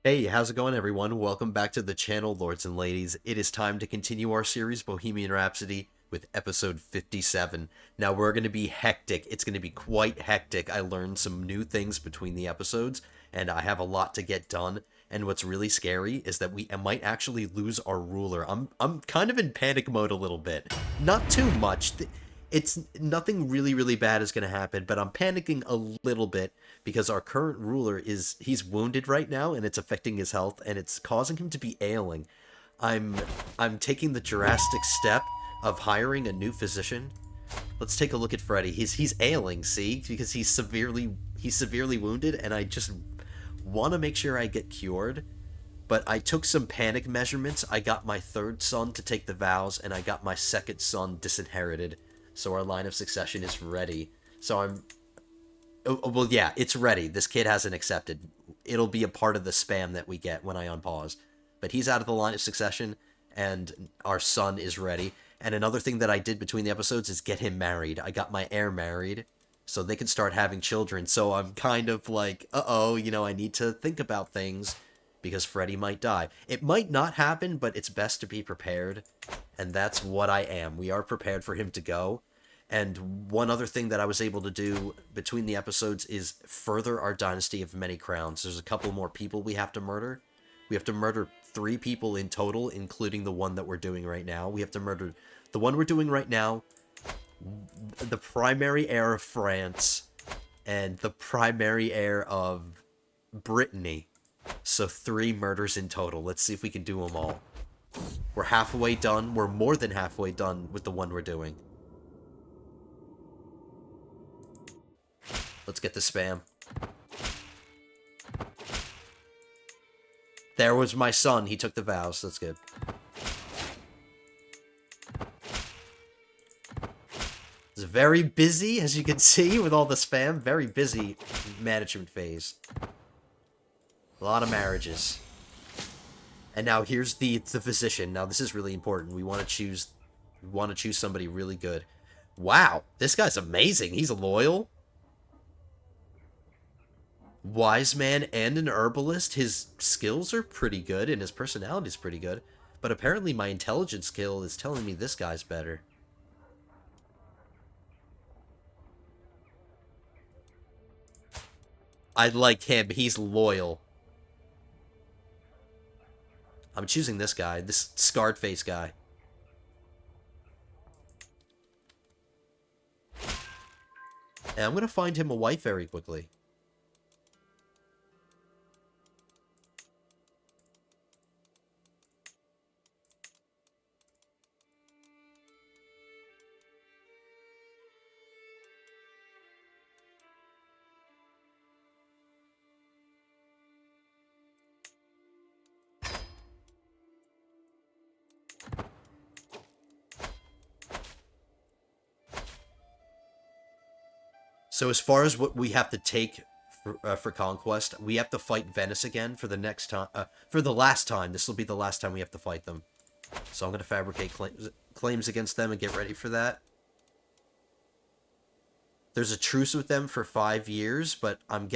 Hey, how's it going, everyone? Welcome back to the channel, lords and ladies. It is time to continue our series, Bohemian Rhapsody, with episode 57. Now, we're going to be hectic. It's going to be quite hectic. I learned some new things between the episodes, and I have a lot to get done. And what's really scary is that we might actually lose our ruler. I'm kind of in panic mode a little bit. Not too much. It's nothing really bad is going to happen, but I'm panicking a little bit because our current ruler he's wounded right now and it's affecting his health and it's causing him to be ailing. I'm I'm taking the drastic step of hiring a new physician. Let's take a look at Freddy. He's ailing, see? Because he's severely wounded and I just want to make sure I get cured. But I took some panic measurements. I got my third son to take the vows and I got my second son disinherited. So our line of succession is ready. So I'm well, yeah, it's ready. This kid hasn't accepted. It'll be a part of the spam that we get when I unpause. But he's out of the line of succession, and our son is ready. And another thing that I did between the episodes is get him married. I got my heir married, so they can start having children. So I'm kind of like, uh-oh, I need to think about things, because Freddy might die. It might not happen, but it's best to be prepared. And that's what I am. We are prepared for him to go. And one other thing that I was able to do between the episodes is further our dynasty of many crowns. There's a couple more people we have to murder. We have to murder 3 people in total, including the one that we're doing right now. We have to murder the one we're doing right now, the primary heir of France, and the primary heir of Brittany. So 3 murders in total. Let's see if we can do them all. We're halfway done. We're more than halfway done with the one we're doing. Let's get the spam. There was my son. He took the vows. That's good. It's very busy, as you can see, with all the spam. Very busy management phase. A lot of marriages. And now here's the physician. Now this is really important. We want to choose somebody really good. Wow, this guy's amazing. He's loyal. Wise man and an herbalist. His skills are pretty good and his personality is pretty good. But apparently my intelligence skill is telling me this guy's better. I like him. He's loyal. I'm choosing this guy. This scarred face guy. And I'm going to find him a wife very quickly. So as far as what we have to take for conquest, we have to fight Venice again for the next time. For the last time. This will be the last time we have to fight them. So I'm going to fabricate claims against them and get ready for that. There's a truce with them for 5 years, but I'm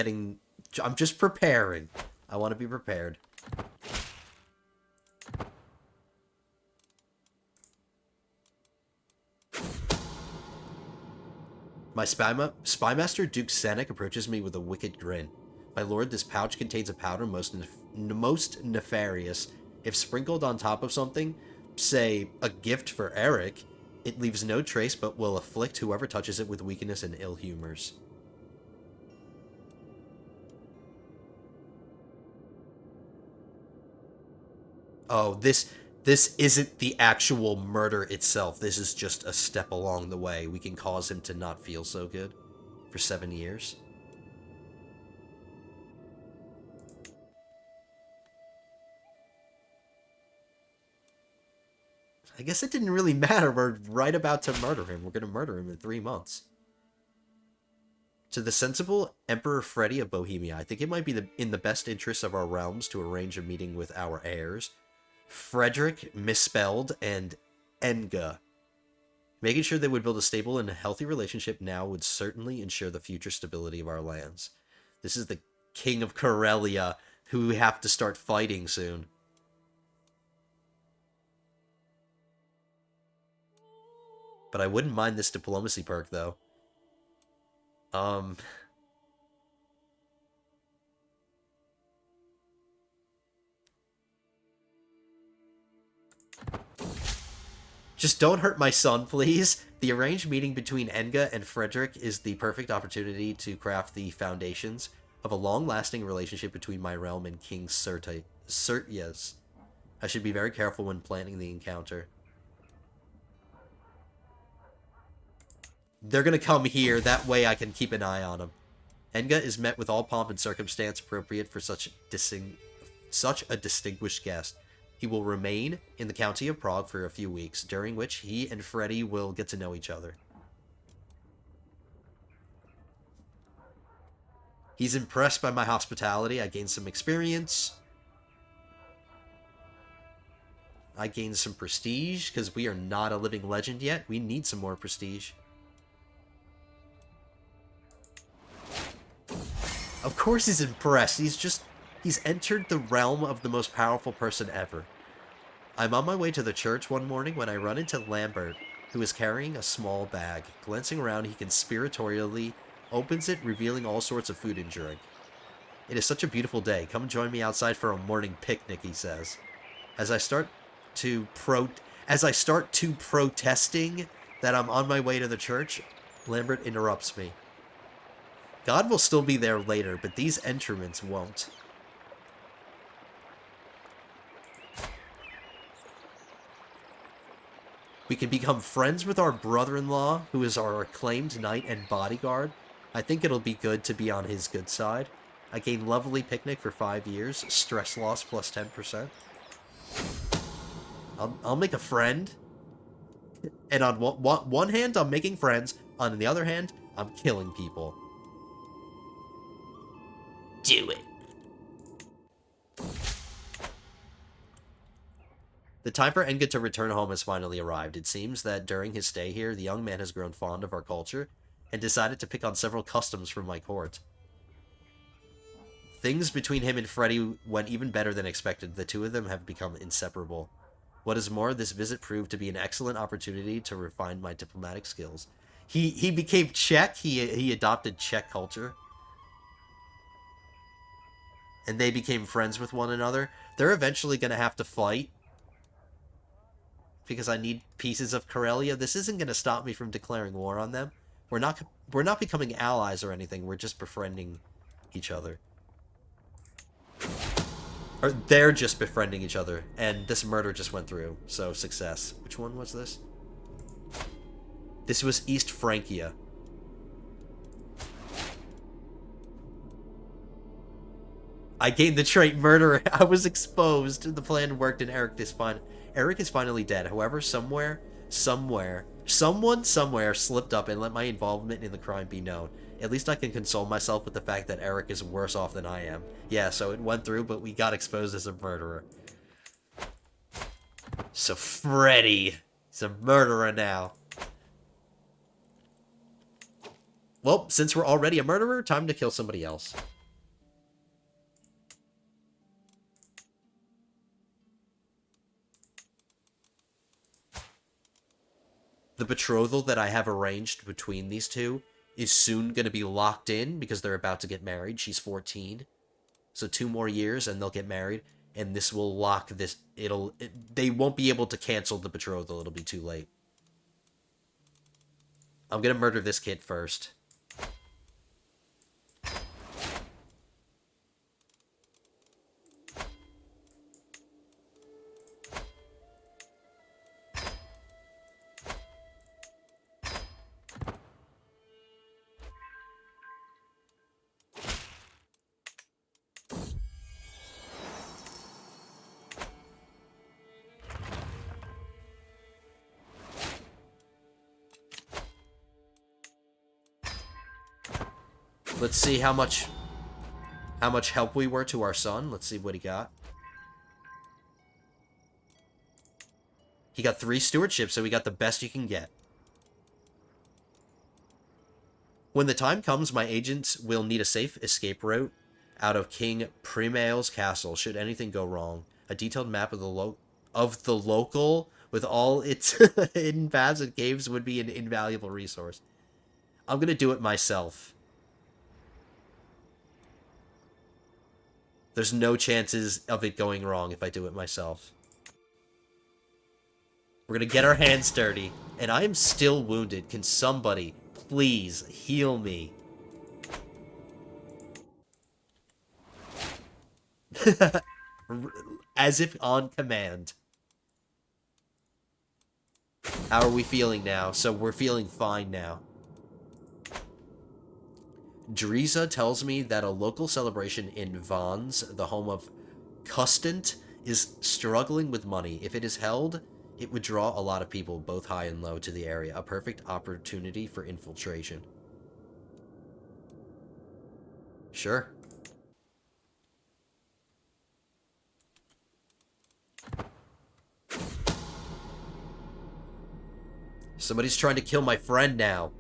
just preparing. I want to be prepared. My spymaster Duke Senek approaches me with a wicked grin. My lord, this pouch contains a powder most nefarious. If sprinkled on top of something, say a gift for Eric, it leaves no trace but will afflict whoever touches it with weakness and ill humors. Oh, this isn't the actual murder itself. This is just a step along the way. We can cause him to not feel so good for 7 years. I guess it didn't really matter. We're right about to murder him. We're going to murder him in 3 months. To the sensible Emperor Freddy of Bohemia, I think it might be in the best interest of our realms to arrange a meeting with our heirs, Frederick, misspelled, and Enga. Making sure they would build a stable and healthy relationship now would certainly ensure the future stability of our lands. This is the King of Karelia, who we have to start fighting soon. But I wouldn't mind this diplomacy perk, though. Just don't hurt my son, please. The arranged meeting between Enga and Frederick is the perfect opportunity to craft the foundations of a long-lasting relationship between my realm and King Sertius. I should be very careful when planning the encounter. They're gonna come here, that way I can keep an eye on them. Enga is met with all pomp and circumstance appropriate for such a distinguished guest. He will remain in the County of Prague for a few weeks, during which he and Freddy will get to know each other. He's impressed by my hospitality. I gained some experience. I gained some prestige, because we are not a living legend yet. We need some more prestige. Of course he's impressed. He's entered the realm of the most powerful person ever. I'm on my way to the church one morning when I run into Lambert, who is carrying a small bag. Glancing around, he conspiratorially opens it, revealing all sorts of food and drink. It is such a beautiful day. Come join me outside for a morning picnic, he says. As I start to protesting that I'm on my way to the church, Lambert interrupts me. God will still be there later, but these entrenchments won't. We can become friends with our brother-in-law, who is our acclaimed knight and bodyguard. I think it'll be good to be on his good side. I gain lovely picnic for 5 years. Stress loss plus 10%. I'll make a friend. And on one hand, I'm making friends. On the other hand, I'm killing people. Do it. The time for Enga to return home has finally arrived. It seems that during his stay here, the young man has grown fond of our culture and decided to pick on several customs from my court. Things between him and Freddy went even better than expected. The two of them have become inseparable. What is more, this visit proved to be an excellent opportunity to refine my diplomatic skills. He became Czech. He adopted Czech culture. And they became friends with one another. They're eventually going to have to fight, because I need pieces of Karelia. This isn't going to stop me from declaring war on them. We're not becoming allies or anything. We're just befriending each other. Or they're just befriending each other. And this murder just went through. So, success. Which one was this? This was East Francia. I gained the trait Murderer. I was exposed. The plan worked and Eric is finally dead. However, someone somewhere slipped up and let my involvement in the crime be known. At least I can console myself with the fact that Eric is worse off than I am. Yeah, so it went through, but we got exposed as a murderer. So Freddy is a murderer now. Well, since we're already a murderer, time to kill somebody else. The betrothal that I have arranged between these two is soon going to be locked in because they're about to get married. She's 14. So 2 more years and they'll get married. And this will lock this. They won't be able to cancel the betrothal. It'll be too late. I'm going to murder this kid first. Let's see how much help we were to our son. Let's see what he got. He got 3 stewardships, so he got the best you can get. When the time comes, my agents will need a safe escape route out of King Primail's castle should anything go wrong. A detailed map of the local with all its hidden paths and caves would be an invaluable resource. I'm gonna do it myself. There's no chances of it going wrong if I do it myself. We're gonna get our hands dirty. And I am still wounded. Can somebody please heal me? As if on command. How are we feeling now? So we're feeling fine now. Driza tells me that a local celebration in Vans, the home of Custant, is struggling with money. If it is held, it would draw a lot of people, both high and low, to the area. A perfect opportunity for infiltration. Sure. Somebody's trying to kill my friend now.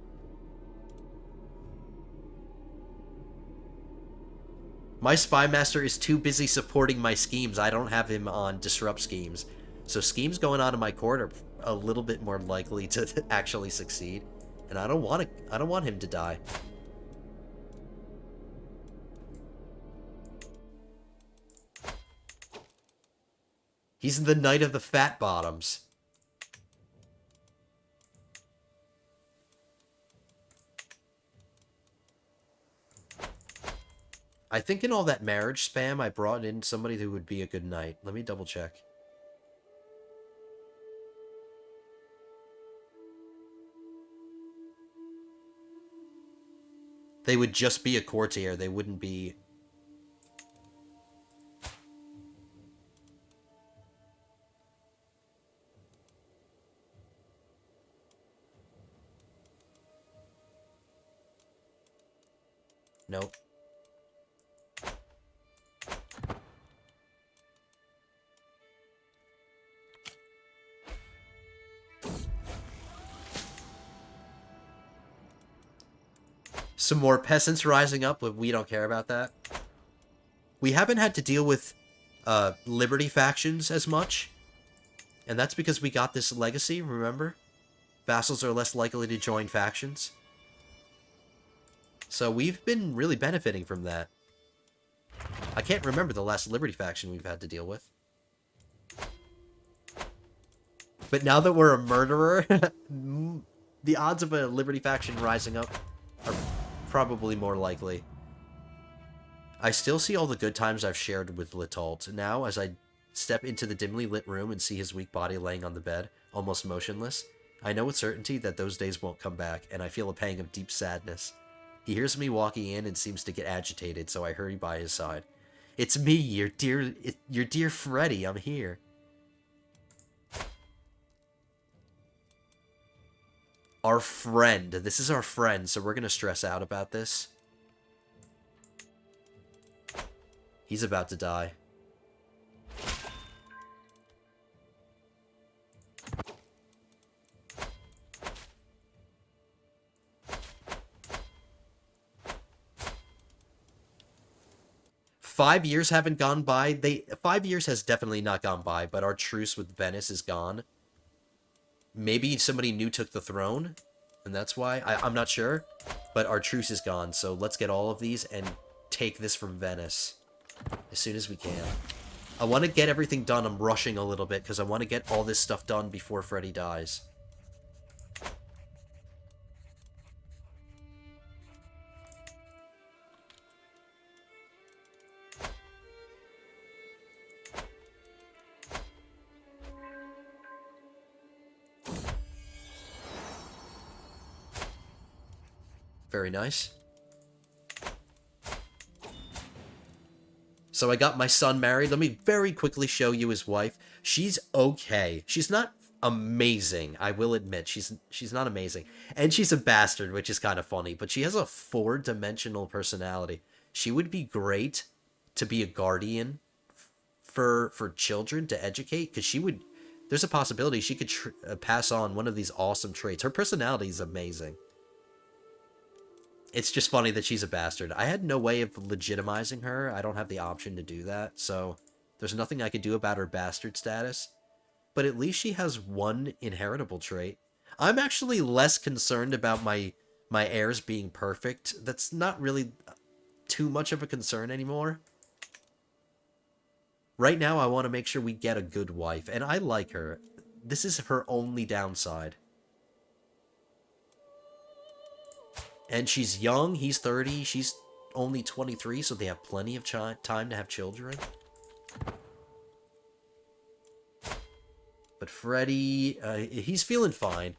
My spy master is too busy supporting my schemes. I don't have him on disrupt schemes. So schemes going on in my court are a little bit more likely to actually succeed. And I don't want him to die. He's the knight of the fat bottoms. I think in all that marriage spam, I brought in somebody who would be a good knight. Let me double check. They would just be a courtier. They wouldn't be... Nope. Some more peasants rising up, but we don't care about that. We haven't had to deal with Liberty factions as much. And that's because we got this legacy, remember? Vassals are less likely to join factions. So we've been really benefiting from that. I can't remember the last Liberty faction we've had to deal with. But now that we're a murderer, the odds of a Liberty faction rising up are probably more likely. I still see all the good times I've shared with Litault. Now, as I step into the dimly lit room and see his weak body laying on the bed, almost motionless, I know with certainty that those days won't come back, and I feel a pang of deep sadness. He hears me walking in and seems to get agitated, so I hurry by his side. It's me, your dear Freddy, I'm here. Our friend. This is our friend, so we're gonna stress out about this. He's about to die. Five years haven't gone by. 5 years has definitely not gone by, but our truce with Venice is gone. Maybe somebody new took the throne, and that's why. I'm not sure, but our truce is gone, so let's get all of these and take this from Venice as soon as we can. I want to get everything done. I'm rushing a little bit because I want to get all this stuff done before Freddy dies. Very nice. So I got my son married. Let me very quickly show you his wife. She's okay. She's not amazing, I will admit. She's not amazing. And she's a bastard, which is kind of funny. But she has a 4-dimensional personality. She would be great to be a guardian for children to educate. Because she would... There's a possibility she could pass on one of these awesome traits. Her personality is amazing. It's just funny that she's a bastard. I had no way of legitimizing her. I don't have the option to do that, so there's nothing I could do about her bastard status. But at least she has one inheritable trait. I'm actually less concerned about my heirs being perfect. That's not really too much of a concern anymore. Right now, I want to make sure we get a good wife, and I like her. This is her only downside. And she's young, he's 30, she's only 23, so they have plenty of time to have children. But Freddy, he's feeling fine.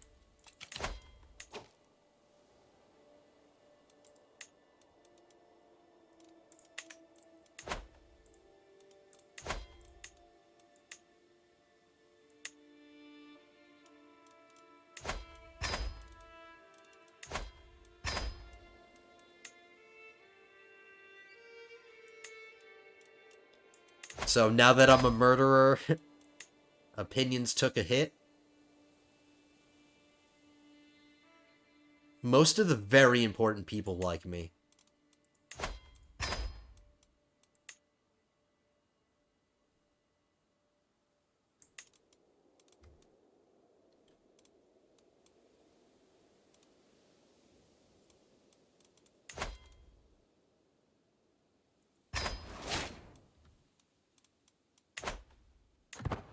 So now that I'm a murderer, opinions took a hit. Most of the very important people like me.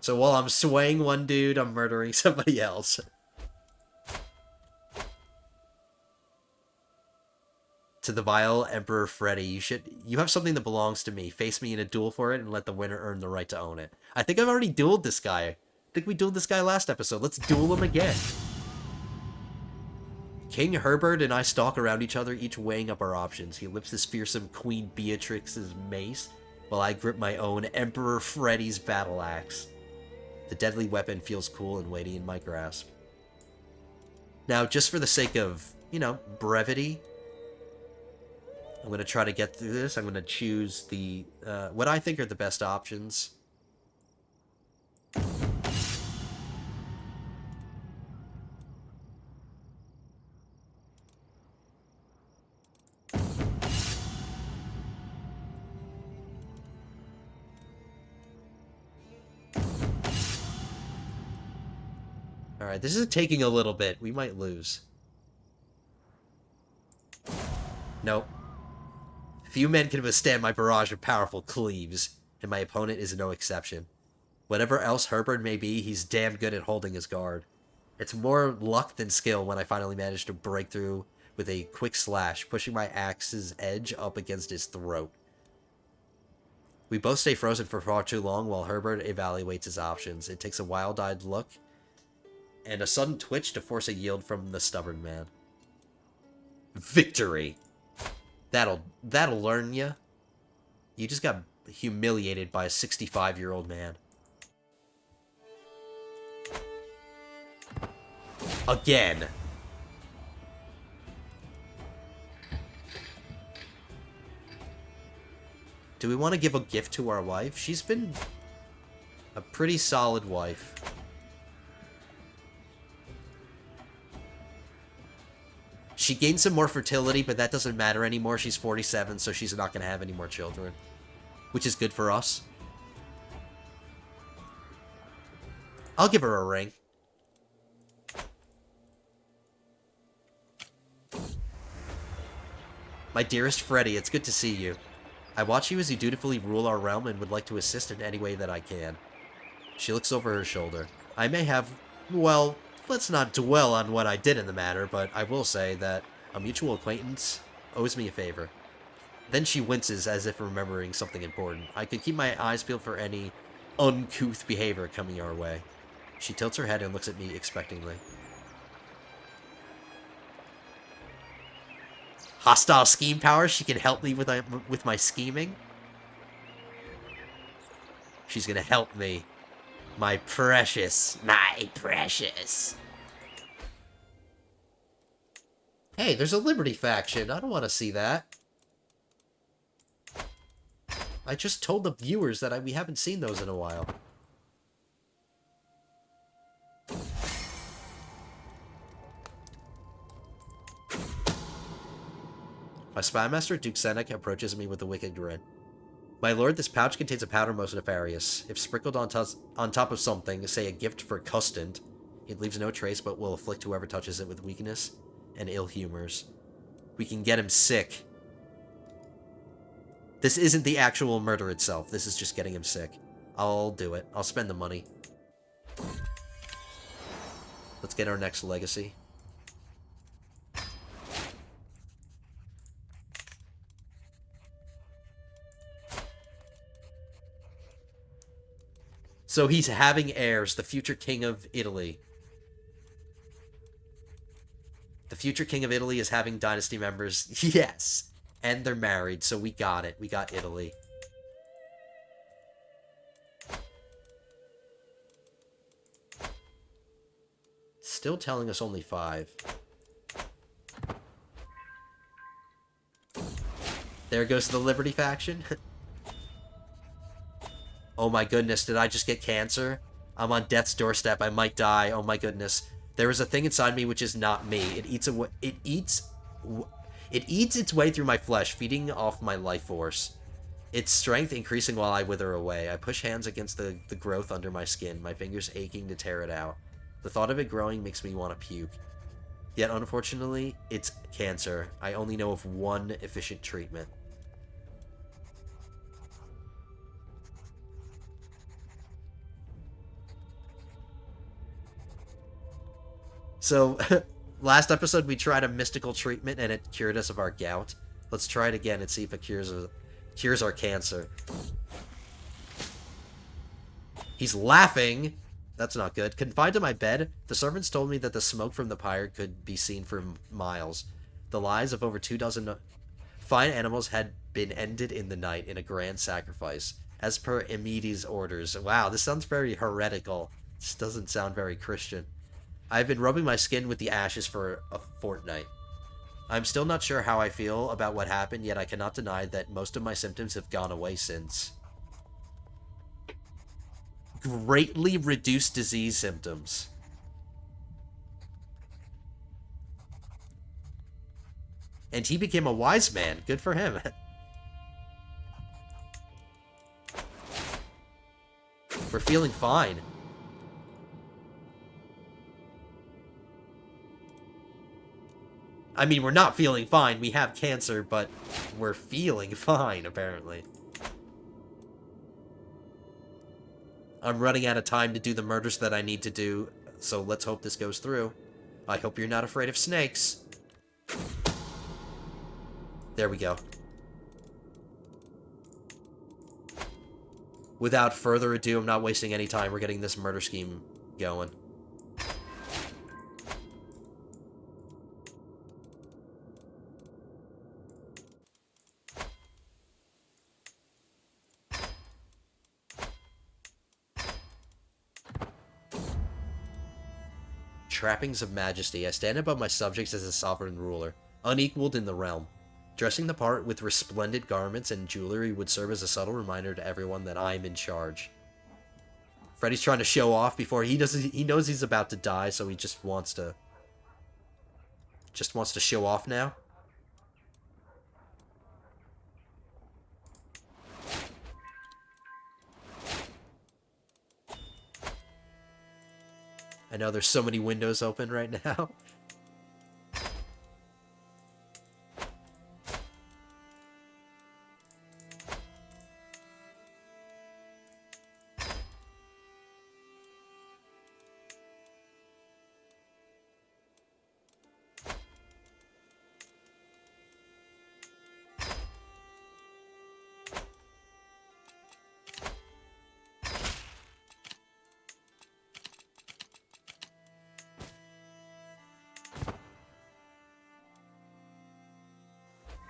So while I'm swaying one dude, I'm murdering somebody else. To the vile Emperor Freddy, you have something that belongs to me. Face me in a duel for it and let the winner earn the right to own it. I think I've already dueled this guy. I think we dueled this guy last episode. Let's duel him again. King Herbert and I stalk around each other, each weighing up our options. He lifts his fearsome Queen Beatrix's mace, while I grip my own Emperor Freddy's battle axe. The deadly weapon feels cool and weighty in my grasp. Now, just for the sake of, brevity, I'm going to try to get through this. I'm going to choose the what I think are the best options. Alright, this is taking a little bit. We might lose. Nope. Few men can withstand my barrage of powerful cleaves, and my opponent is no exception. Whatever else Herbert may be, he's damn good at holding his guard. It's more luck than skill when I finally manage to break through with a quick slash, pushing my axe's edge up against his throat. We both stay frozen for far too long while Herbert evaluates his options. It takes a wild-eyed look and a sudden twitch to force a yield from the stubborn man. Victory! That'll learn ya. You just got humiliated by a 65-year-old man. Again. Do we want to give a gift to our wife? She's been a pretty solid wife. She gained some more fertility, but that doesn't matter anymore. She's 47, so she's not going to have any more children. Which is good for us. I'll give her a ring. My dearest Freddy, it's good to see you. I watch you as you dutifully rule our realm and would like to assist in any way that I can. She looks over her shoulder. I may have, well, let's not dwell on what I did in the matter, but I will say that a mutual acquaintance owes me a favor. Then she winces as if remembering something important. I could keep my eyes peeled for any uncouth behavior coming our way. She tilts her head and looks at me expectantly. Hostile scheme power? She can help me with my scheming? She's gonna help me. My precious. My precious. Hey, there's a Liberty faction. I don't want to see that. I just told the viewers that we haven't seen those in a while. My spymaster, Duke Senek, approaches me with a wicked grin. My lord, this pouch contains a powder most nefarious. If sprinkled on top of something, say a gift for Custant, it leaves no trace but will afflict whoever touches it with weakness and ill humors. We can get him sick. This isn't the actual murder itself. This is just getting him sick. I'll do it. I'll spend the money. Let's get our next legacy. So he's having heirs, the future king of Italy. The future king of Italy is having dynasty members. Yes! And they're married, so we got it. We got Italy. Still telling us only 5. There goes the Liberty faction. Oh my goodness, did I just get cancer? I'm on death's doorstep. I might die. Oh my goodness. There is a thing inside me which is not me. It eats its way through my flesh, feeding off my life force. Its strength increasing while I wither away. I push hands against the growth under my skin, my fingers aching to tear it out. The thought of it growing makes me want to puke. Yet, unfortunately, it's cancer. I only know of one efficient treatment. So, last episode we tried a mystical treatment and it cured us of our gout. Let's try it again and see if it cures our cancer. He's laughing! That's not good. Confined to my bed, the servants told me that the smoke from the pyre could be seen for miles. The lives of over 24 fine animals had been ended in the night in a grand sacrifice, as per Amid's orders. Wow, this sounds very heretical. This doesn't sound very Christian. I've been rubbing my skin with the ashes for a fortnight. I'm still not sure how I feel about what happened, yet I cannot deny that most of my symptoms have gone away since. Greatly reduced disease symptoms. And he became a wise man. Good for him. We're feeling fine. I mean, we're not feeling fine. We have cancer, but we're feeling fine, apparently. I'm running out of time to do the murders that I need to do, so let's hope this goes through. I hope you're not afraid of snakes. There we go. Without further ado, I'm not wasting any time. We're getting this murder scheme going. Trappings of majesty. I stand above my subjects as a sovereign ruler, unequaled in the realm. Dressing the part with resplendent garments and jewelry would serve as a subtle reminder to everyone that I'm in charge. Freddy's trying to show off before he knows he's about to die, so he just wants to show off now. I know there's so many windows open right now.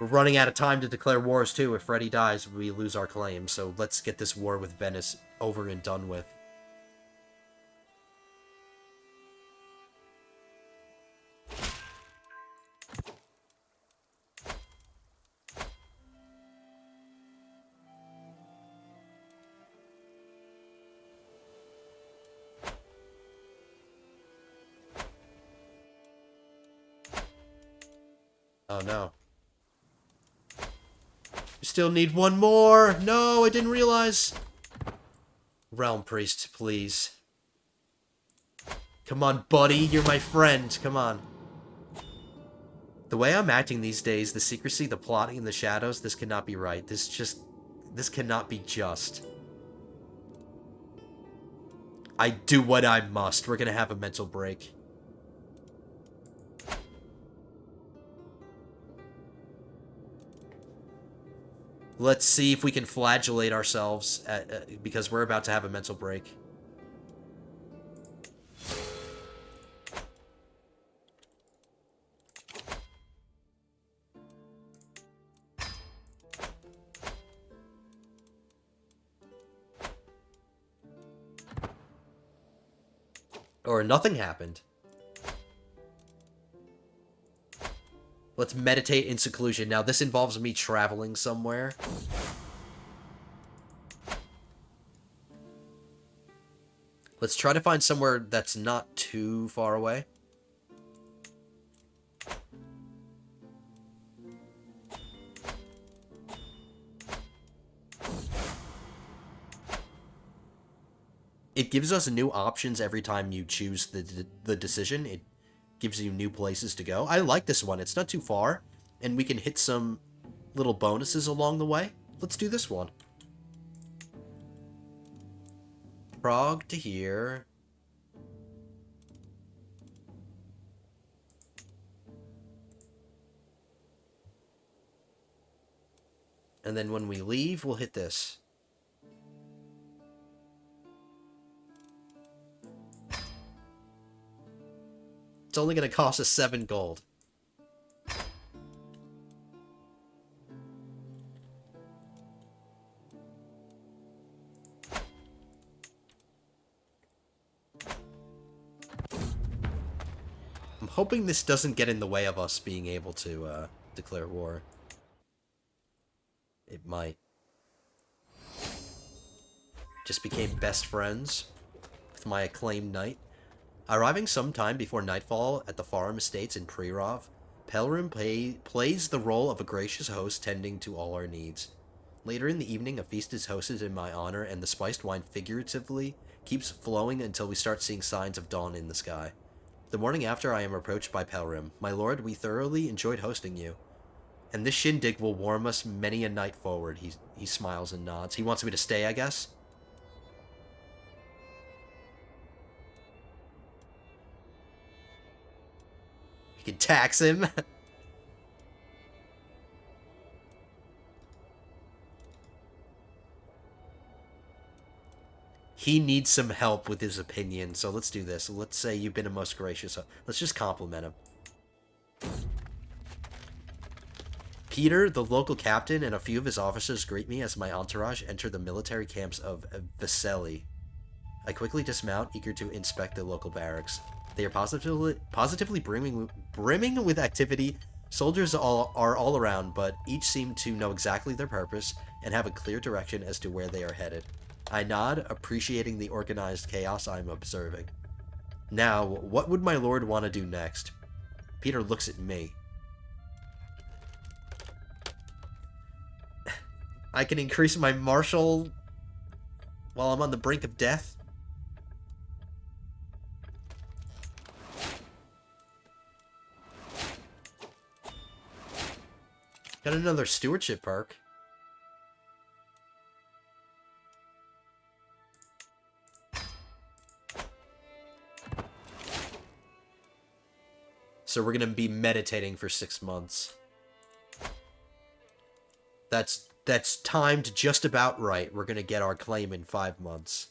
We're running out of time to declare wars, too. If Freddy dies, we lose our claim. So let's get this war with Venice over and done with. Oh, no. We still need one more. No, I didn't realize. Realm Priest, please. Come on, buddy. You're my friend. Come on. The way I'm acting these days, the secrecy, the plotting, and the shadows, this cannot be right. This cannot be just. I do what I must. We're gonna have a mental break. Let's see if we can flagellate ourselves because we're about to have a mental break. Or nothing happened. Let's meditate in seclusion. Now, this involves me traveling somewhere. Let's try to find somewhere that's not too far away. It gives us new options every time you choose the decision. It gives you new places to go. I like this one. It's not too far, and we can hit some little bonuses along the way. Let's do this one. Prague to here. And then when we leave, we'll hit this. It's only going to cost us 7 gold. I'm hoping this doesn't get in the way of us being able to declare war. It might. Just became best friends with my acclaimed knight. Arriving sometime before nightfall at the farm estates in Prerov, Pelrim plays the role of a gracious host tending to all our needs. Later in the evening, a feast is hosted in my honor, and the spiced wine figuratively keeps flowing until we start seeing signs of dawn in the sky. The morning after, I am approached by Pelrim. My lord, we thoroughly enjoyed hosting you, and this shindig will warm us many a night forward. He smiles and nods. He wants me to stay, I guess? We can tax him. He needs some help with his opinion, so let's do this. Let's say you've been a most gracious... Let's just compliment him. Peter, the local captain, and a few of his officers greet me as my entourage enter the military camps of Veseli. I quickly dismount, eager to inspect the local barracks. They are positively brimming with activity. Soldiers are all around, but each seem to know exactly their purpose and have a clear direction as to where they are headed. I nod, appreciating the organized chaos I'm observing. Now, what would my lord want to do next? Peter looks at me. I can increase my martial while I'm on the brink of death? Got another stewardship perk. So we're going to be meditating for 6 months. That's timed just about right. We're going to get our claim in 5 months.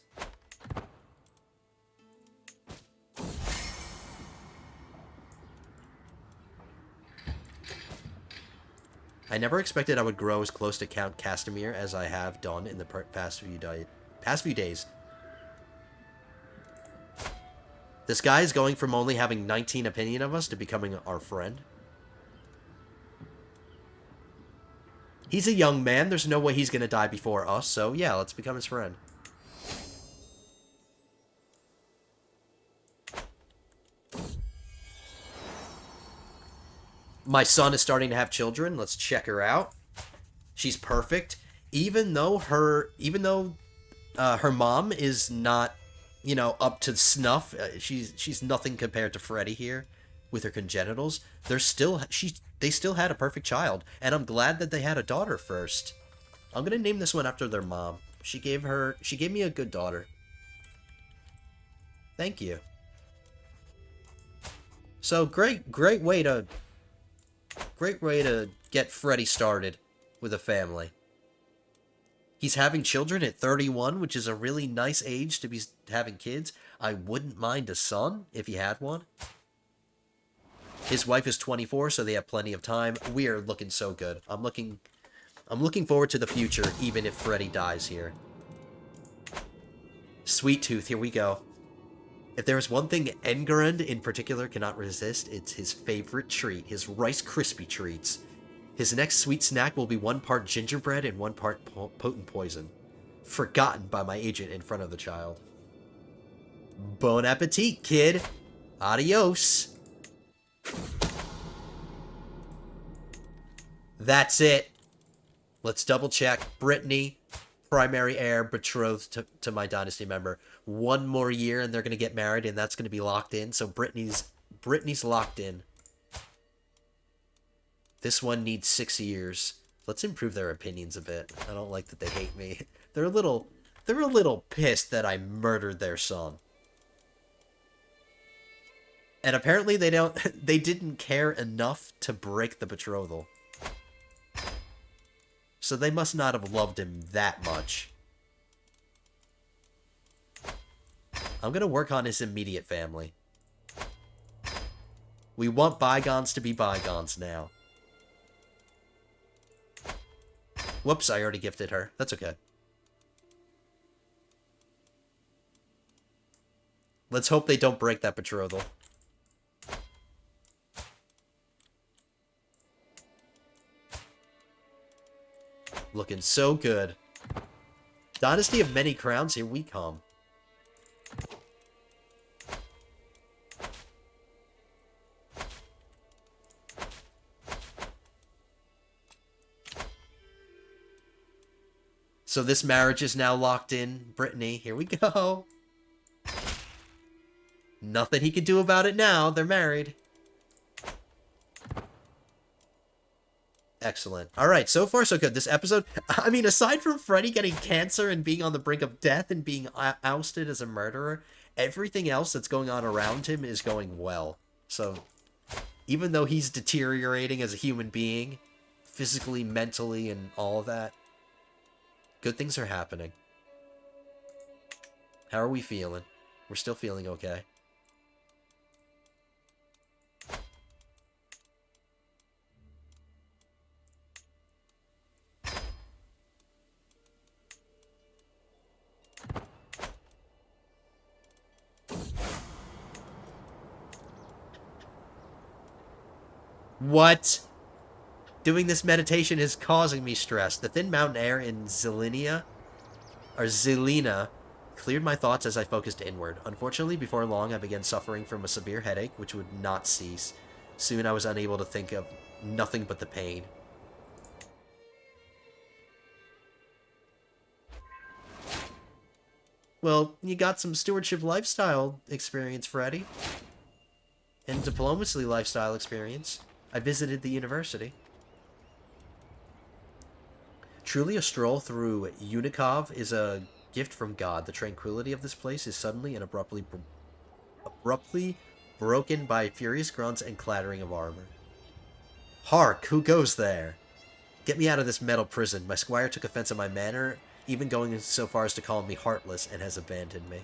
I never expected I would grow as close to Count Castamir as I have done in the past few days. This guy is going from only having 19 opinion of us to becoming our friend. He's a young man. There's no way he's going to die before us. So, yeah, let's become his friend. My son is starting to have children. Let's check her out. She's perfect, even though her mom is not, up to snuff. She's nothing compared to Freddy here, with her congenitals. They still had a perfect child, and I'm glad that they had a daughter first. I'm gonna name this one after their mom. She gave me a good daughter. Thank you. So great way to get Freddy started with a family. He's having children at 31, which is a really nice age to be having kids. I wouldn't mind a son if he had one. His wife is 24, so they have plenty of time. We are looking so good. I'm looking forward to the future, even if Freddy dies here. Sweet Tooth, here we go. If there is one thing Engerund in particular cannot resist, it's his favorite treat, his Rice Krispie treats. His next sweet snack will be 1 part gingerbread and 1 part potent poison. Forgotten by my agent in front of the child. Bon appetit, kid! Adios! That's it! Let's double check. Brittany, primary heir, betrothed to my dynasty member. 1 more year and they're going to get married, and that's going to be locked in. So Brittany's locked in. This one needs 6 years. Let's improve their opinions a bit. I don't like that they hate me. They're a little pissed that I murdered their son. And apparently they didn't care enough to break the betrothal. So they must not have loved him that much. I'm gonna work on his immediate family. We want bygones to be bygones now. Whoops, I already gifted her. That's okay. Let's hope they don't break that betrothal. Looking so good. Dynasty of many crowns, here we come. So this marriage is now locked in. Brittany, here we go. Nothing he can do about it now. They're married. Excellent. Alright, so far so good. This episode, I mean, aside from Freddy getting cancer and being on the brink of death and being ousted as a murderer, everything else that's going on around him is going well. So, even though he's deteriorating as a human being, physically, mentally, and all of that, good things are happening. How are we feeling? We're still feeling okay. What? Doing this meditation is causing me stress. The thin mountain air in Zelina cleared my thoughts as I focused inward. Unfortunately, before long, I began suffering from a severe headache, which would not cease. Soon I was unable to think of nothing but the pain. Well, you got some stewardship lifestyle experience, Freddy. And diplomacy lifestyle experience. I visited the university. Truly a stroll through Unikov is a gift from God. The tranquility of this place is suddenly and abruptly broken by furious grunts and clattering of armor. Hark! Who goes there? Get me out of this metal prison. My squire took offense at my manner, even going so far as to call me heartless, and has abandoned me.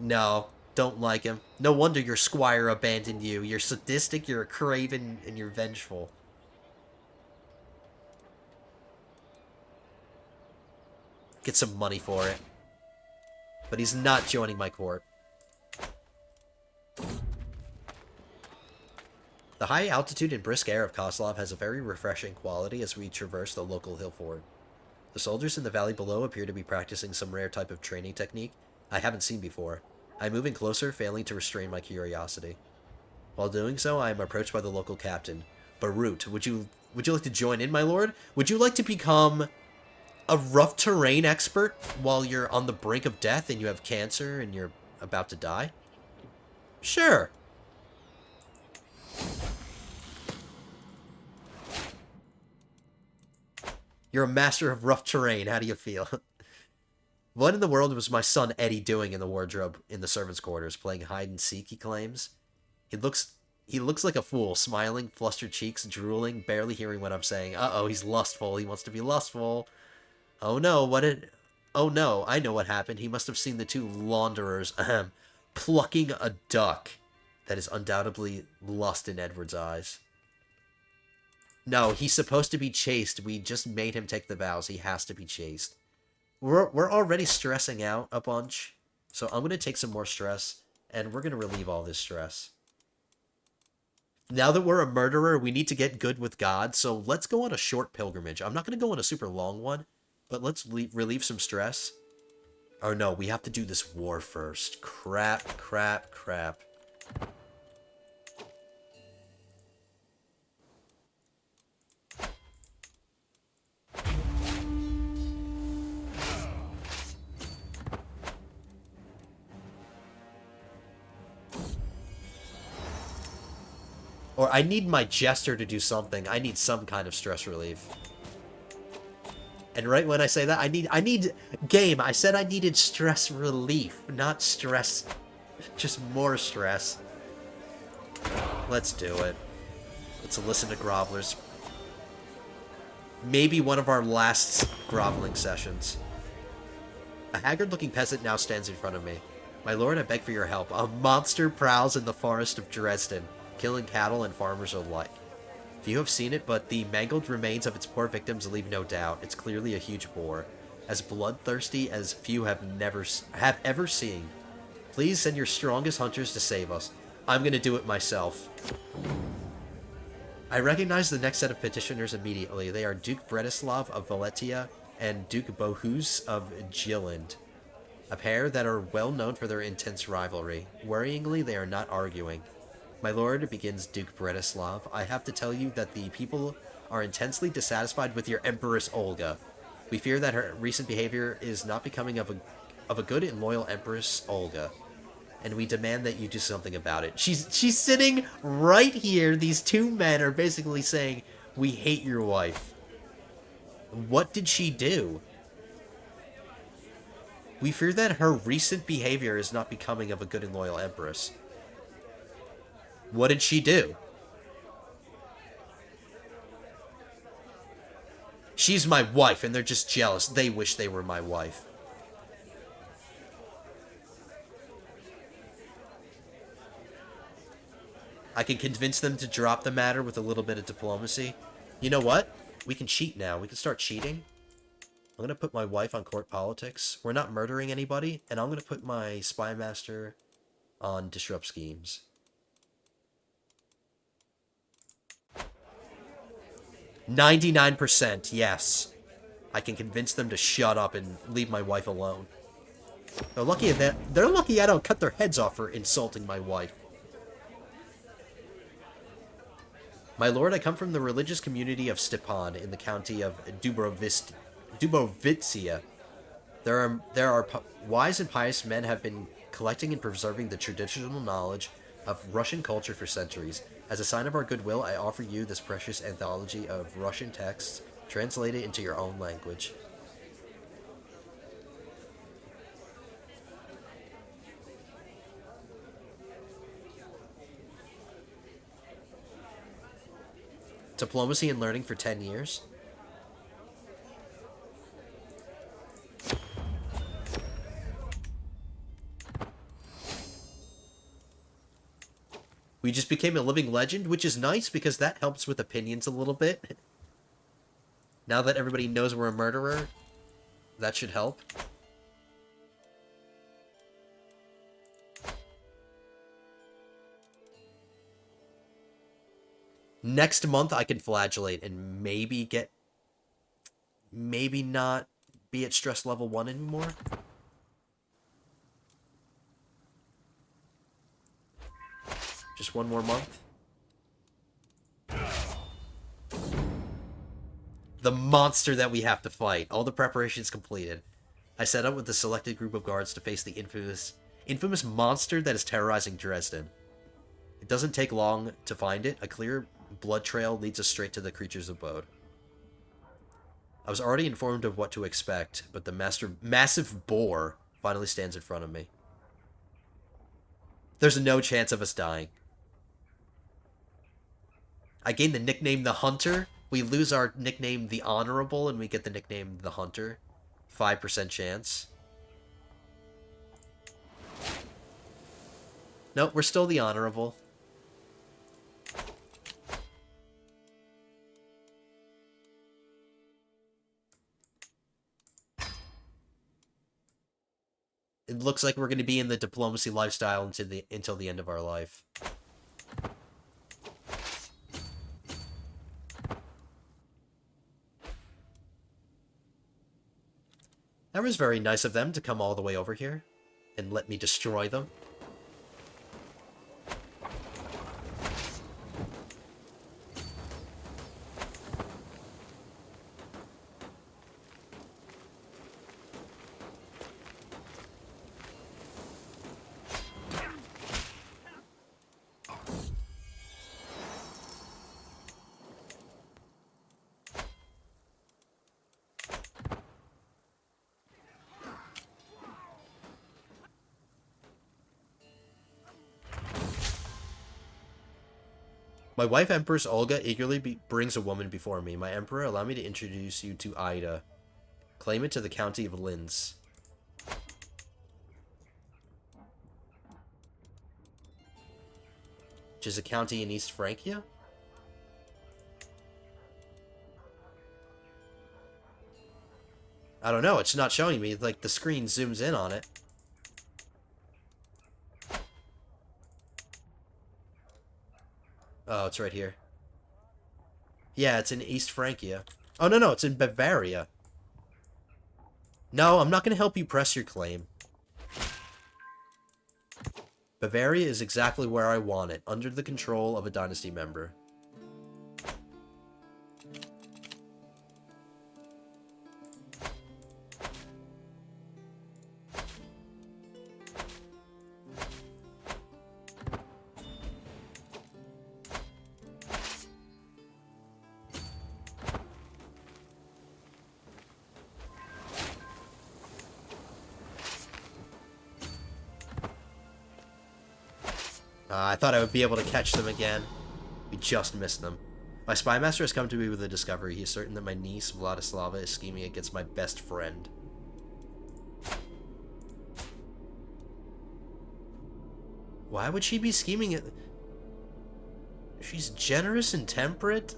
No, don't like him. No wonder your squire abandoned you. You're sadistic, you're a craven, and you're vengeful. Get some money for it. But he's not joining my court. The high altitude and brisk air of Koslov has a very refreshing quality as we traverse the local hill fort. The soldiers in the valley below appear to be practicing some rare type of training technique I haven't seen before. I'm moving closer, failing to restrain my curiosity. While doing so, I am approached by the local captain. Barut. Would you like to join in, my lord? Would you like to become a rough terrain expert while you're on the brink of death and you have cancer and you're about to die? Sure. You're a master of rough terrain. How do you feel? What in the world was my son Eddie doing in the wardrobe in the servants' quarters? Playing hide and seek, he claims. He looks like a fool, smiling, flustered cheeks, drooling, barely hearing what I'm saying. Uh-oh, he's lustful. He wants to be lustful. Oh no, Oh no, I know what happened. He must have seen the two launderers, plucking a duck. That is undoubtedly lust in Edward's eyes. No, he's supposed to be chaste. We just made him take the vows. He has to be chaste. We're already stressing out a bunch, so I'm going to take some more stress, and we're going to relieve all this stress. Now that we're a murderer, we need to get good with God, so let's go on a short pilgrimage. I'm not going to go on a super long one, but let's relieve some stress. Oh no, we have to do this war first. Crap. Or I need my jester to do something. I need some kind of stress relief. And right when I say that, I need game. I said I needed stress relief, not stress. Just more stress. Let's do it. Let's listen to grovelers. Maybe one of our last groveling sessions. A haggard-looking peasant now stands in front of me. My lord, I beg for your help. A monster prowls in the forest of Dresden, killing cattle and farmers alike. Few have seen it, but the mangled remains of its poor victims leave no doubt. It's clearly a huge boar, as bloodthirsty as few have ever seen. Please send your strongest hunters to save us. I'm gonna do it myself. I recognize the next set of petitioners immediately. They are Duke Bretislav of Valetia and Duke Bohus of Jylland, a pair that are well known for their intense rivalry. Worryingly, they are not arguing. My lord, begins Duke Bretislav, I have to tell you that the people are intensely dissatisfied with your Empress Olga. We fear that her recent behavior is not becoming of a good and loyal Empress Olga, and we demand that you do something about it. She's sitting right here. These two men are basically saying, we hate your wife. What did she do? We fear that her recent behavior is not becoming of a good and loyal Empress. What did she do? She's my wife, and they're just jealous. They wish they were my wife. I can convince them to drop the matter with a little bit of diplomacy. You know what? We can cheat now. We can start cheating. I'm going to put my wife on court politics. We're not murdering anybody. And I'm going to put my spy master on disrupt schemes. %, yes. I can convince them to shut up and leave my wife alone. They're lucky I don't cut their heads off for insulting my wife. My lord, I come from the religious community of Stepan in the county of Dubrovitsia. There are wise and pious men have been collecting and preserving the traditional knowledge of Russian culture for centuries. As a sign of our goodwill, I offer you this precious anthology of Russian texts, translated into your own language. Diplomacy and learning for 10 years? We just became a living legend, which is nice because that helps with opinions a little bit. Now that everybody knows we're a murderer, that should help. Next month I can flagellate and maybe not be at stress level 1 anymore. Just one more month. The monster that we have to fight. All the preparations completed. I set up with a selected group of guards to face the infamous monster that is terrorizing Dresden. It doesn't take long to find it. A clear blood trail leads us straight to the creature's abode. I was already informed of what to expect, but the massive boar finally stands in front of me. There's no chance of us dying. I gain the nickname The Hunter. We lose our nickname The Honorable, and we get the nickname The Hunter. 5% chance. Nope, we're still The Honorable. It looks like we're going to be in the diplomacy lifestyle until the end of our life. That was very nice of them to come all the way over here and let me destroy them. My wife, Empress Olga, eagerly brings a woman before me. My emperor, allow me to introduce you to Ida. Claimant to the county of Linz. Which is a county in East Francia? I don't know, it's not showing me. Like, the screen zooms in on it. Oh, it's right here. Yeah, it's in East Francia. Oh, no, it's in Bavaria. No, I'm not going to help you press your claim. Bavaria is exactly where I want it, under the control of a dynasty member. I thought I would be able to catch them again. We just missed them. My spy master has come to me with a discovery. He is certain that my niece, Vladislava, is scheming against my best friend. Why would she be scheming it? She's generous and temperate?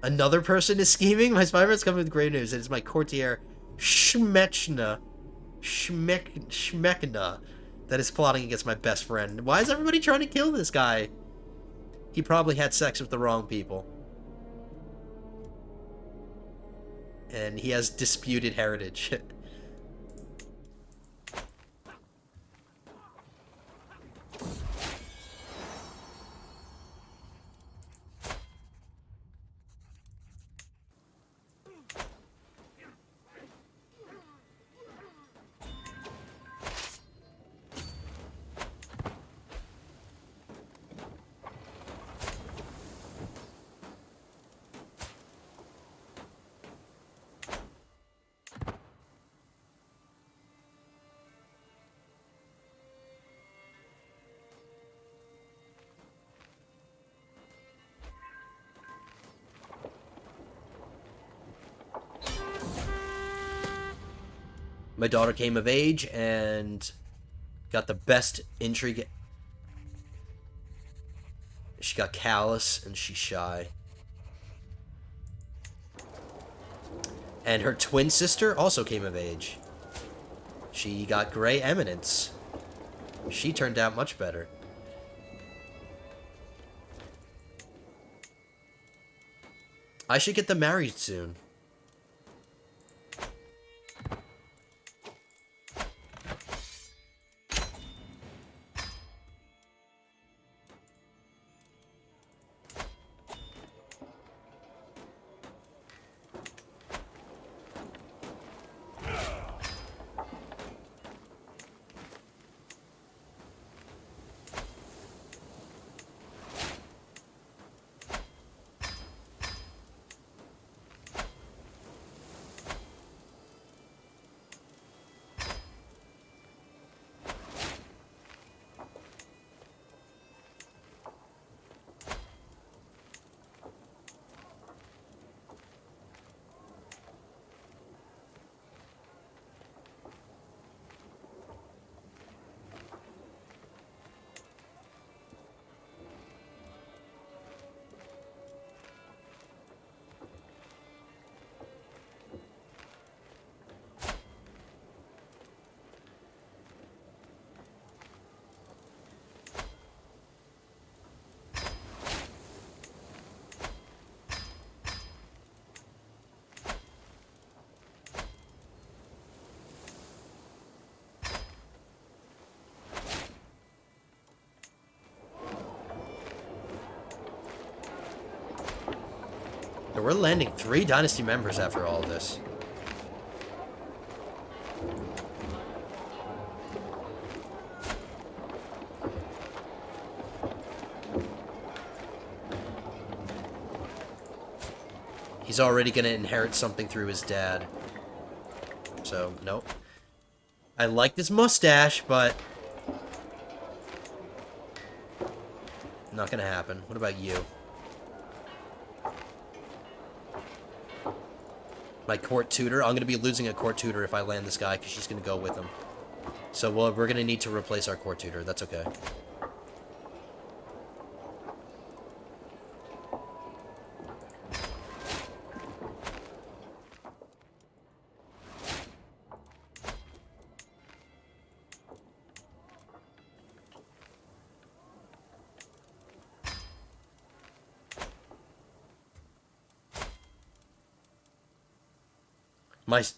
Another person is scheming? My spy master's coming with great news. It is my courtier, Schmechna, that is plotting against my best friend. Why is everybody trying to kill this guy? He probably had sex with the wrong people. And he has disputed heritage. My daughter came of age and got the best intrigue. She got callous and she's shy. And her twin sister also came of age. She got gray eminence. She turned out much better. I should get them married soon. So we're landing 3 dynasty members after all of this. He's already going to inherit something through his dad. So, nope. I like this mustache, but... not going to happen. What about you? My court tutor? I'm going to be losing a court tutor if I land this guy, because she's going to go with him. So, well, we're going to need to replace our court tutor. That's okay.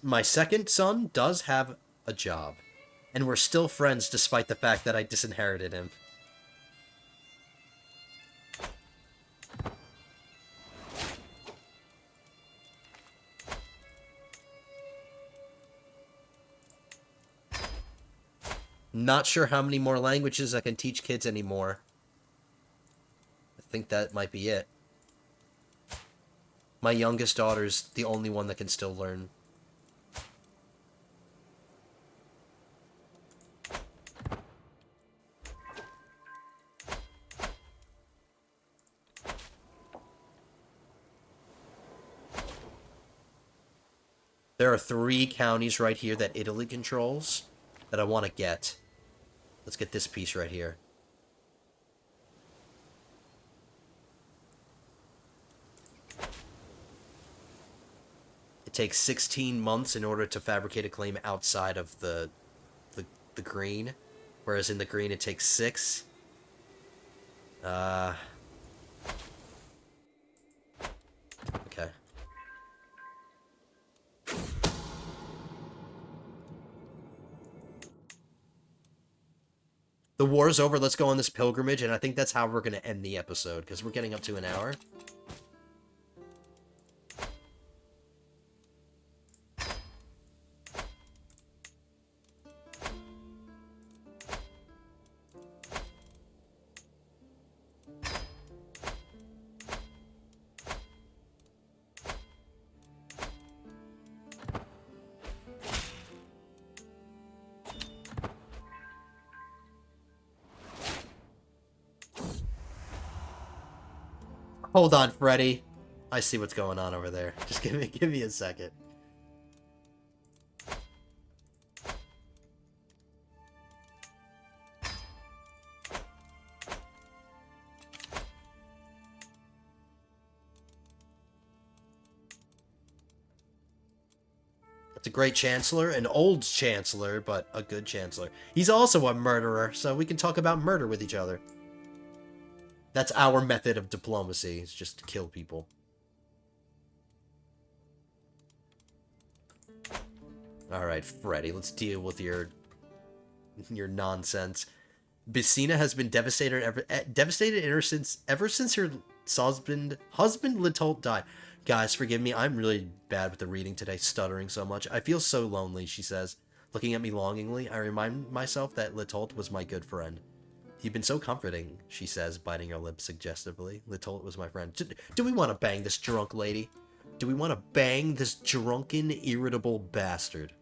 My second son does have a job, and we're still friends despite the fact that I disinherited him. Not sure how many more languages I can teach kids anymore. I think that might be it. My youngest daughter's the only one that can still learn. There are 3 counties right here that Italy controls that I want to get. Let's get this piece right here. It takes 16 months in order to fabricate a claim outside of the green, whereas in the green it takes 6. Okay. The war's over, let's go on this pilgrimage, and I think that's how we're going to end the episode, because we're getting up to an hour. Hold on, Freddy. I see what's going on over there. Just give me a second. It's a great chancellor, an old chancellor, but a good chancellor. He's also a murderer, so we can talk about murder with each other. That's our method of diplomacy, is just to kill people. Alright, Freddy, let's deal with your nonsense. Bissina has been devastated ever since her husband Litolt died. Guys, forgive me, I'm really bad with the reading today, stuttering so much. I feel so lonely, she says. Looking at me longingly, I remind myself that Litolt was my good friend. You've been so comforting, she says, biting her lips suggestively. Litolt was my friend. Do we want to bang this drunk lady? Do we want to bang this drunken, irritable bastard?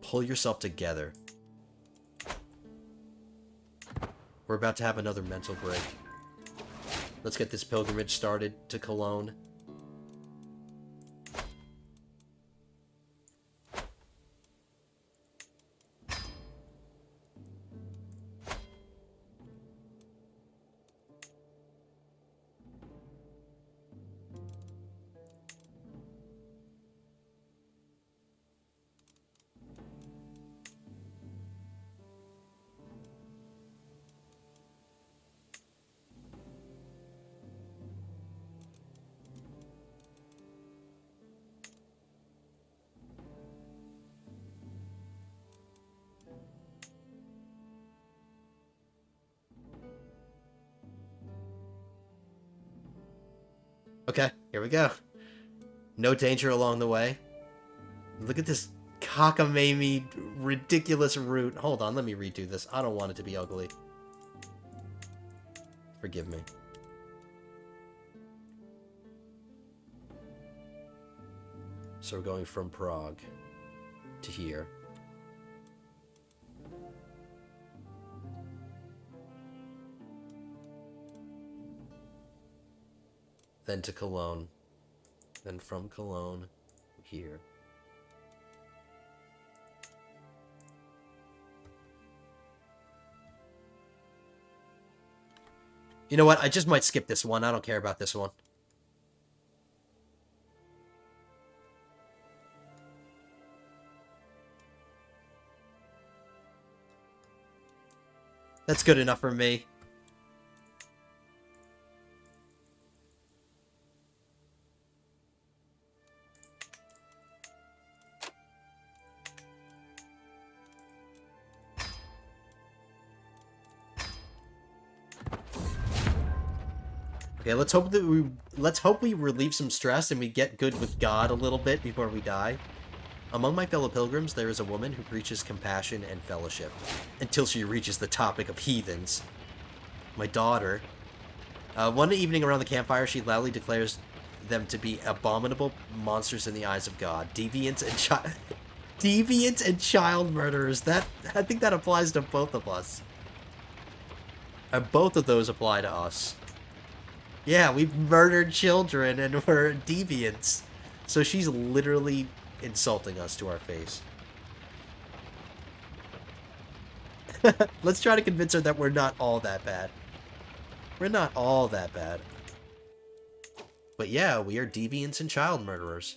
Pull yourself together. We're about to have another mental break. Let's get this pilgrimage started to Cologne. Okay, here we go. No danger along the way. Look at this cockamamie, ridiculous route. Hold on, let me redo this. I don't want it to be ugly. Forgive me. So we're going from Prague to here. Then to Cologne. Then from Cologne, here. You know what? I just might skip this one. I don't care about this one. That's good enough for me. Okay, let's hope we relieve some stress and we get good with God a little bit before we die. Among my fellow pilgrims, there is a woman who preaches compassion and fellowship, until she reaches the topic of heathens. My daughter. One evening around the campfire, she loudly declares them to be abominable monsters in the eyes of God, deviants and child murderers. I think that applies to both of us. And both of those apply to us. Yeah, we've murdered children and we're deviants. So she's literally insulting us to our face. Let's try to convince her that we're not all that bad. We're not all that bad. But yeah, we are deviants and child murderers.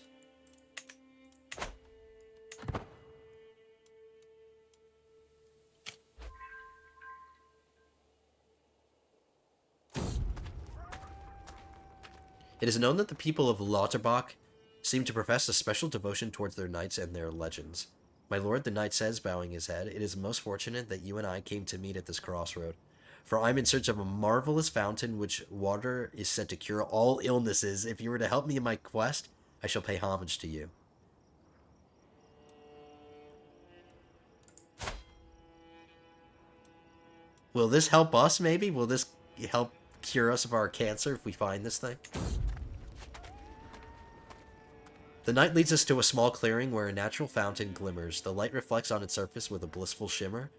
It is known that the people of Lauterbach seem to profess a special devotion towards their knights and their legends. My lord, the knight says, bowing his head, it is most fortunate that you and I came to meet at this crossroad. For I am in search of a marvelous fountain which water is said to cure all illnesses. If you were to help me in my quest, I shall pay homage to you. Will this help us, maybe? Will this help cure us of our cancer if we find this thing? The knight leads us to a small clearing where a natural fountain glimmers. The light reflects on its surface with a blissful shimmer,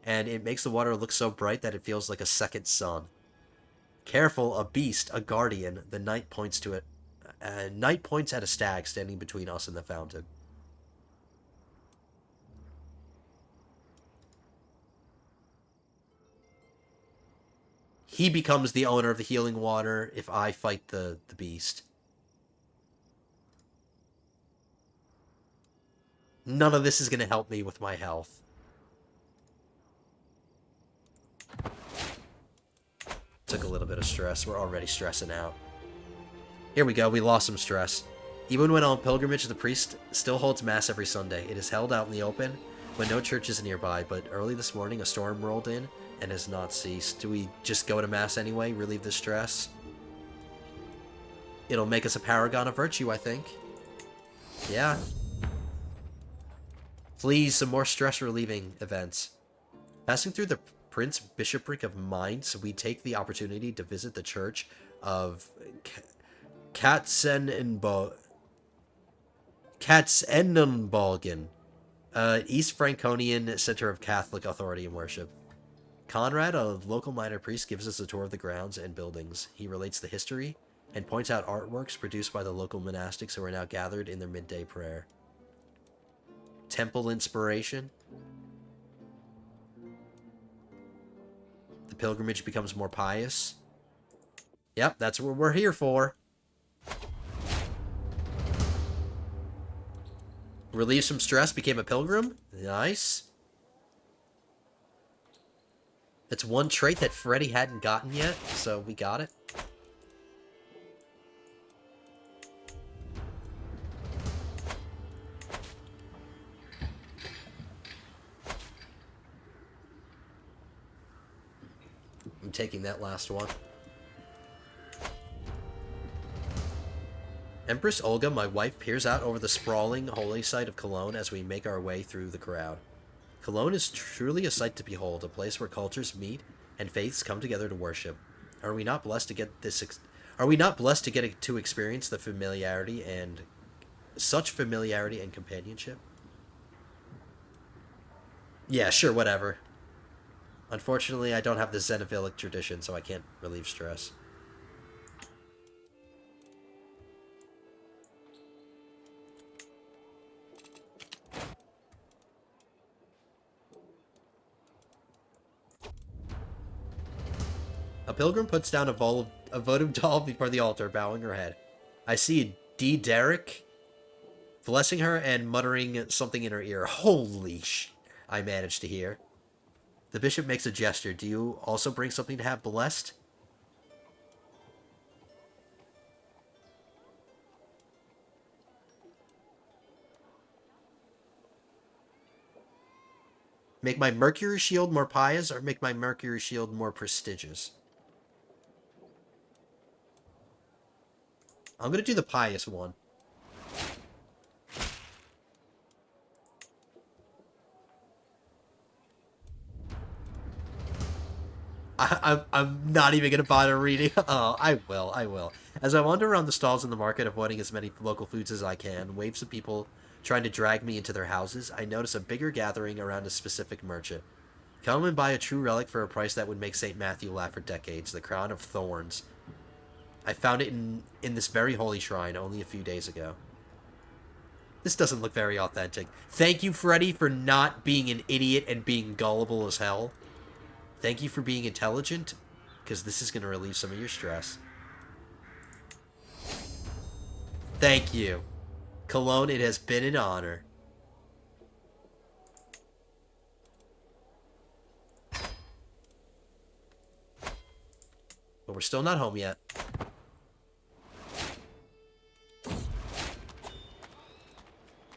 and it makes the water look so bright that it feels like a second sun. Careful, a beast, a guardian. The knight points to it. Knight points at a stag standing between us and the fountain. He becomes the owner of the healing water if I fight the beast. None of this is going to help me with my health. Took a little bit of stress. We're already stressing out. Here we go. We lost some stress. Even when on pilgrimage, the priest still holds Mass every Sunday. It is held out in the open when no church is nearby, but early this morning a storm rolled in and has not ceased. Do we just go to Mass anyway, relieve the stress? It'll make us a paragon of virtue, I think. Yeah. Please, some more stress-relieving events. Passing through the Prince Bishopric of Mainz, we take the opportunity to visit the church of Katzenenbogen, East Franconian center of Catholic authority and worship. Conrad, a local minor priest, gives us a tour of the grounds and buildings. He relates the history and points out artworks produced by the local monastics who are now gathered in their midday prayer. Temple inspiration. The pilgrimage becomes more pious. Yep, that's what we're here for. Relieve some stress, became a pilgrim. Nice. That's one trait that Freddy hadn't gotten yet, so we got it. I'm taking that last one. Empress Olga, my wife, peers out over the sprawling holy site of Cologne as we make our way through the crowd. Cologne is truly a sight to behold, a place where cultures meet and faiths come together to worship. Are we not blessed to get this? Are we not blessed to get to experience the familiarity and such familiarity and companionship? Yeah, sure, whatever. Unfortunately, I don't have the xenophilic tradition, so I can't relieve stress. A pilgrim puts down a votive doll before the altar, bowing her head. I see D. Derrick blessing her and muttering something in her ear. Holy sh... I managed to hear. The bishop makes a gesture. Do you also bring something to have blessed? Make my Mercury shield more pious or make my Mercury shield more prestigious? I'm going to do the pious one. I'm not even going to bother reading. Oh, I will. As I wander around the stalls in the market, avoiding as many local foods as I can, waves of people trying to drag me into their houses, I notice a bigger gathering around a specific merchant. Come and buy a true relic for a price that would make St. Matthew laugh for decades, the crown of thorns. I found it in this very holy shrine only a few days ago. This doesn't look very authentic. Thank you, Freddy, for not being an idiot and being gullible as hell. Thank you for being intelligent, because this is going to relieve some of your stress. Thank you. Cologne, it has been an honor. But we're still not home yet.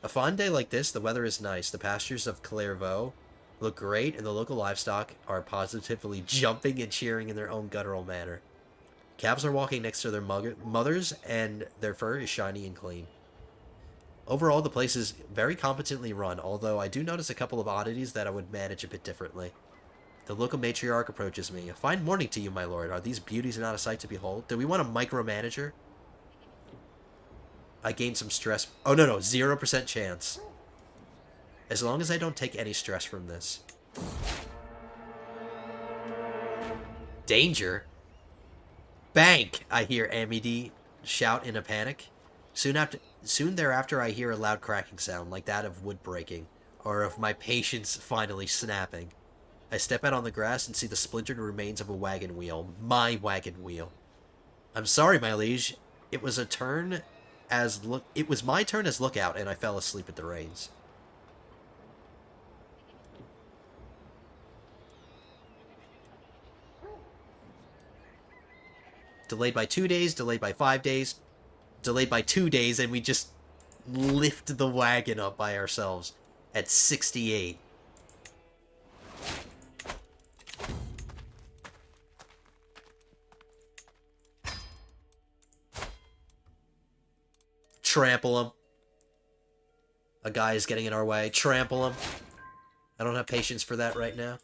A fine day like this, the weather is nice. The pastures of Clairvaux look great, and the local livestock are positively jumping and cheering in their own guttural manner. Calves are walking next to their mothers, and their fur is shiny and clean. Overall, the place is very competently run, although I do notice a couple of oddities that I would manage a bit differently. The local matriarch approaches me. A fine morning to you, my lord. Are these beauties not a sight to behold? Do we want a micromanager? I gained some stress. Oh, no, 0% chance. As long as I don't take any stress from this. Danger? Bank! I hear Amity shout in a panic. Soon thereafter, I hear a loud cracking sound, like that of wood breaking, or of my patience finally snapping. I step out on the grass and see the splintered remains of a wagon wheel. My wagon wheel. I'm sorry, my liege. It was my turn as lookout, and I fell asleep at the reins. Delayed by 2 days, delayed by 5 days, delayed by 2 days, and we just lift the wagon up by ourselves at 68. Trample him. A guy is getting in our way. Trample him. I don't have patience for that right now.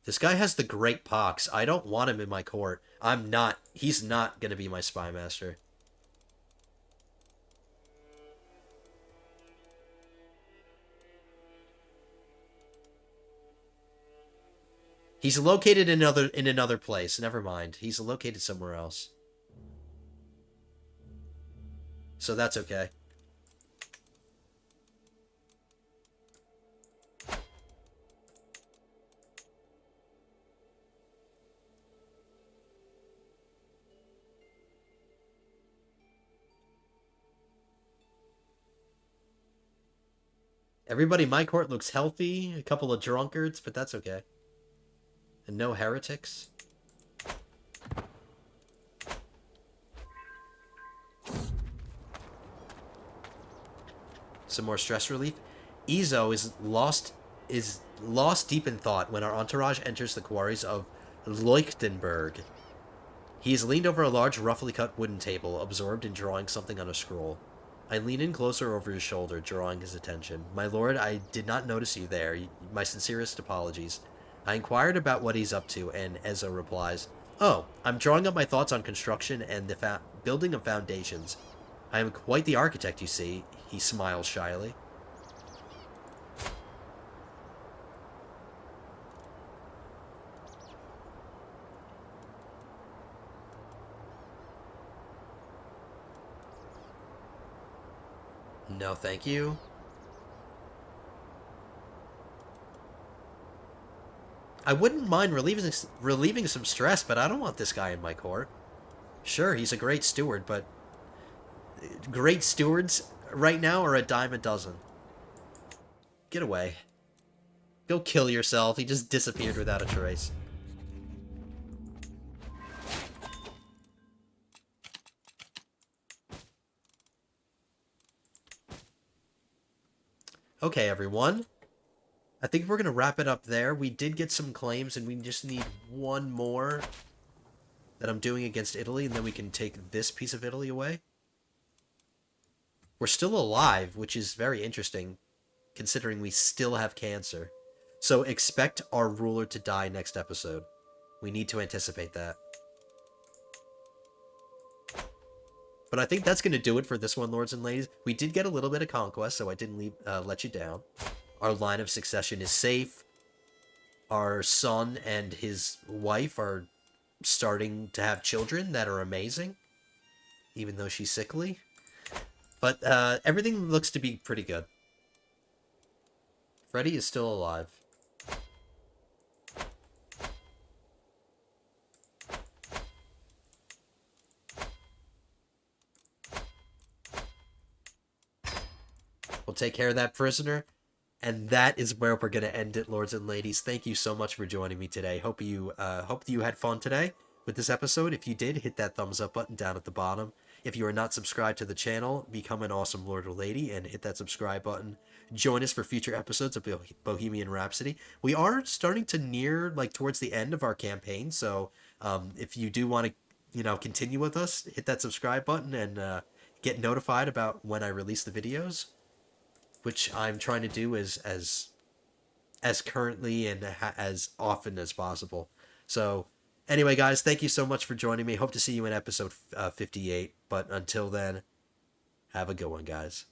This guy has the Great Pox. I don't want him in my court. He's not gonna be my spy master. He's located in another place. Never mind. He's located somewhere else. So that's okay. Everybody in my court looks healthy. A couple of drunkards, but that's okay. And no heretics. Some more stress relief. Izo is lost deep in thought when our entourage enters the quarries of Leuchtenberg. He is leaned over a large, roughly cut wooden table, absorbed in drawing something on a scroll. I lean in closer over his shoulder, drawing his attention. My lord, I did not notice you there. My sincerest apologies. I inquired about what he's up to, and Ezo replies, "Oh, I'm drawing up my thoughts on construction and the building of foundations. I am quite the architect, you see." He smiles shyly. No, thank you. I wouldn't mind relieving some stress, but I don't want this guy in my court. Sure, he's a great steward, but great stewards right now are a dime a dozen. Get away. Go kill yourself. He just disappeared without a trace. Okay, everyone. I think we're going to wrap it up there. We did get some claims, and we just need one more that I'm doing against Italy, and then we can take this piece of Italy away. We're still alive, which is very interesting, considering we still have cancer. So expect our ruler to die next episode. We need to anticipate that. But I think that's going to do it for this one, lords and ladies. We did get a little bit of conquest, so I didn't let you down. Our line of succession is safe. Our son and his wife are starting to have children that are amazing, even though she's sickly. But everything looks to be pretty good. Freddy is still alive. We'll take care of that prisoner. And that is where we're going to end it, lords and ladies. Thank you so much for joining me today. Hope you had fun today with this episode. If you did, hit that thumbs up button down at the bottom. If you are not subscribed to the channel, become an awesome lord or lady and hit that subscribe button. Join us for future episodes of Bohemian Rhapsody. We are starting to near towards the end of our campaign, so if you do want to continue with us, hit that subscribe button and get notified about when I release the videos, which I'm trying to do as currently and as often as possible. So anyway, guys, thank you so much for joining me. Hope to see you in episode 58. But until then, have a good one, guys.